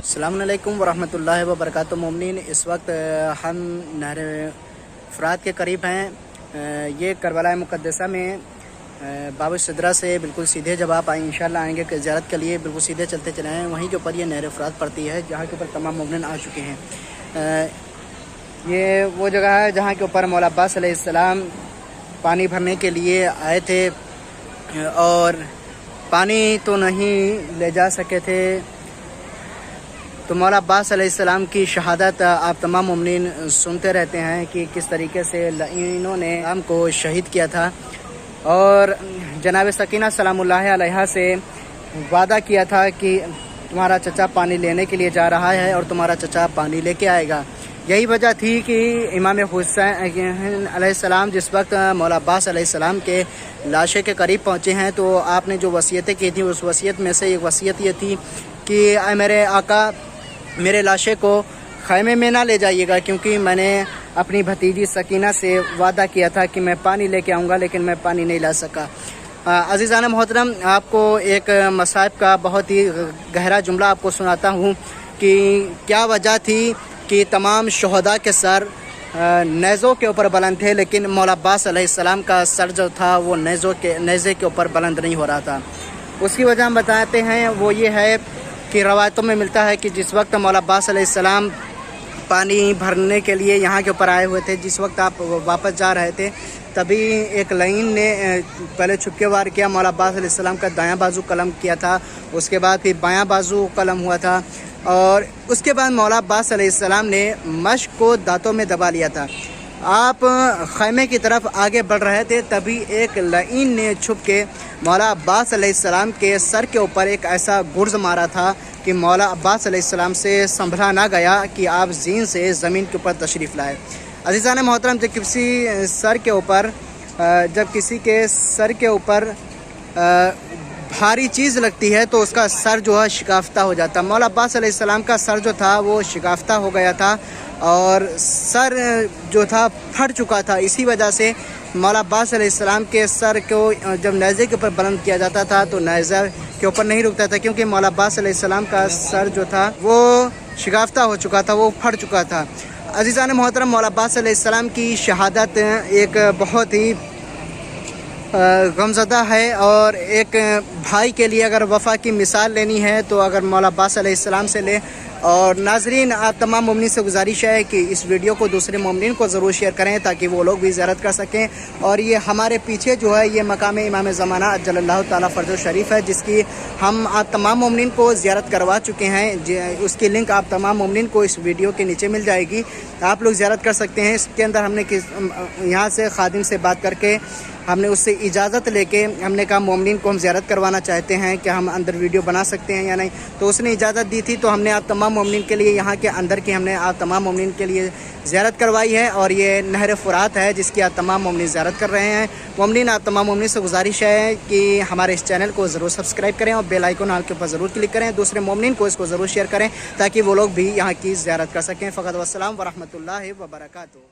अस्सलाम वालेकुम वरहमतुल्लाहि वबरकातुहू। मोमिनीन, इस वक्त हम नहर फुरात के करीब हैं। ये करबला मुक़द्दसा में बाब सदरा से बिल्कुल सीधे जब आप इंशाअल्लाह आएंगे कि ज़ियारत के लिए बिल्कुल सीधे चलते चले आएँ, वहीं के ऊपर ये नहर फुरात पड़ती है, जहाँ के ऊपर तमाम मोमिनीन आ चुके हैं। ये वो जगह है जहाँ के ऊपर मौला अब्बास अलैहिस्सलाम पानी भरने के लिए आए थे और पानी तो नहीं ले जा सके थे, तो मौला अब्बास अलैहिस्सलाम की शहादत आप तमाम मोमिनीन सुनते रहते हैं कि किस तरीके से इन्होंने हमको शहीद किया था। और जनाब सकीना सलामुल्लाह अलैहा से वादा किया था कि तुम्हारा चचा पानी लेने के लिए जा रहा है और तुम्हारा चचा पानी लेके आएगा। यही वजह थी कि इमाम हुसैन अलैहिस्सलाम जिस वक्त मौला अब्बास अलैहिस्सलाम के लाशे के करीब पहुँचे हैं, तो आपने जो वसीयतें की थी उस वसीयत में से एक वसीयत ये थी कि मेरे आका मेरे लाशे को खैमे में ना ले जाइएगा, क्योंकि मैंने अपनी भतीजी सकीना से वादा किया था कि मैं पानी लेके आऊँगा, लेकिन मैं पानी नहीं ला सका। अज़ीज़ान मोहतरम, आपको एक मसाइब का बहुत ही गहरा जुमला आपको सुनाता हूँ कि क्या वजह थी कि तमाम शहदा के सर नेज़ों के ऊपर बुलंद थे, लेकिन मौला अब्बास अलैहिस्सलाम का सर जो था वो नेज़े के ऊपर बुलंद नहीं हो रहा था। उसकी वजह हम बताते हैं, वो ये है कि रवायतों में मिलता है कि जिस वक्त मौला अब्बास अलैहिस्सलाम पानी भरने के लिए यहाँ के ऊपर आए हुए थे, जिस वक्त आप वापस जा रहे थे, तभी एक लाइन ने पहले छुपके वार किया। मौला अब्बास अलैहिस्सलाम का दायां बाजू कलम किया था, उसके बाद फिर बायां बाजू कलम हुआ था, और उसके बाद मौला अब्बास अलैहिस्सलाम ने मश्क को दांतों में दबा लिया था। आप खैमे की तरफ आगे बढ़ रहे थे, तभी एक लाइन ने छुप के मौला अब्बास अलैहिस्सलाम के सर के ऊपर एक ऐसा गुर्ज मारा था कि मौला अब्बास अलैहिस्सलाम से संभला ना गया कि आप जीन से ज़मीन के ऊपर तशरीफ़ लाए। अज़ीज़ान मोहतरम, जब किसी के सर के ऊपर भारी चीज़ लगती है तो उसका सर जो है शिकाफ्ता हो जाता। मौला अब्बास अलैहिस्सलाम का सर जो था वो शिकाफ्ता हो गया था और सर जो था फट चुका था। इसी वजह से मौला अब्बास अलैहिस्सलाम के सर को जब नेज़े के ऊपर बुलंद किया जाता था तो नेज़े के ऊपर नहीं रुकता था, क्योंकि मौला अब्बास अलैहिस्सलाम का सर जो था वो शिकाफ्ता हो चुका था, वो फट चुका था। अज़ीज़ान मोहतरम, मौला अब्बास अलैहिस्सलाम की शहादत एक बहुत ही गमज़दा है, और एक भाई के लिए अगर वफ़ा की मिसाल लेनी है तो अगर मौला अब्बास अलैहिस्सलाम से ले। और नाज़रीन, आप तमाम मोमिनीन से गुजारिश है कि इस वीडियो को दूसरे मोमिनीन को ज़रूर शेयर करें ताकि वो लोग भी ज़ियारत कर सकें। और ये हमारे पीछे जो है ये मकाम इमाम ज़माना अज्जलल्लाहु ताला फ़र्जो शरीफ है, जिसकी हम आप तमाम मोमिनीन को ज़ियारत करवा चुके हैं। उसकी लिंक आप तमाम मोमिनीन को इस वीडियो के नीचे मिल जाएगी, आप लोग ज़ियारत कर सकते हैं। इसके अंदर हमने यहाँ से खादिम से बात करके हमने उससे इजाज़त लेके हमने कहा मोमिनीन को हम ज़ियारत करवाना चाहते हैं, क्या हम अंदर वीडियो बना सकते हैं या नहीं, तो उसने इजाज़त दी थी। तो हमने आप तमाम मोमिनीन के लिए यहाँ के अंदर की हमने आप तमाम मोमिनीन के लिए ज़ियारत करवाई है, और ये नहर फुरात है जिसकी आप तमाम मोमिनीन ज़ियारत कर रहे हैं। मोमिनीन, आप तमाम मोमिनीन से गुजारिश है कि हमारे इस चैनल को ज़रूर सब्सक्राइब करें और बेल आइकन ऑल के ऊपर ज़रूर क्लिक करें। दूसरे मोमिनीन को इसको ज़रूर शेयर करें ताकि वो लोग भी यहाँ की ज़ियारत कर सकें। फ़क़त वस्सलाम वरहमतुल्लाहि वबरकातुहू।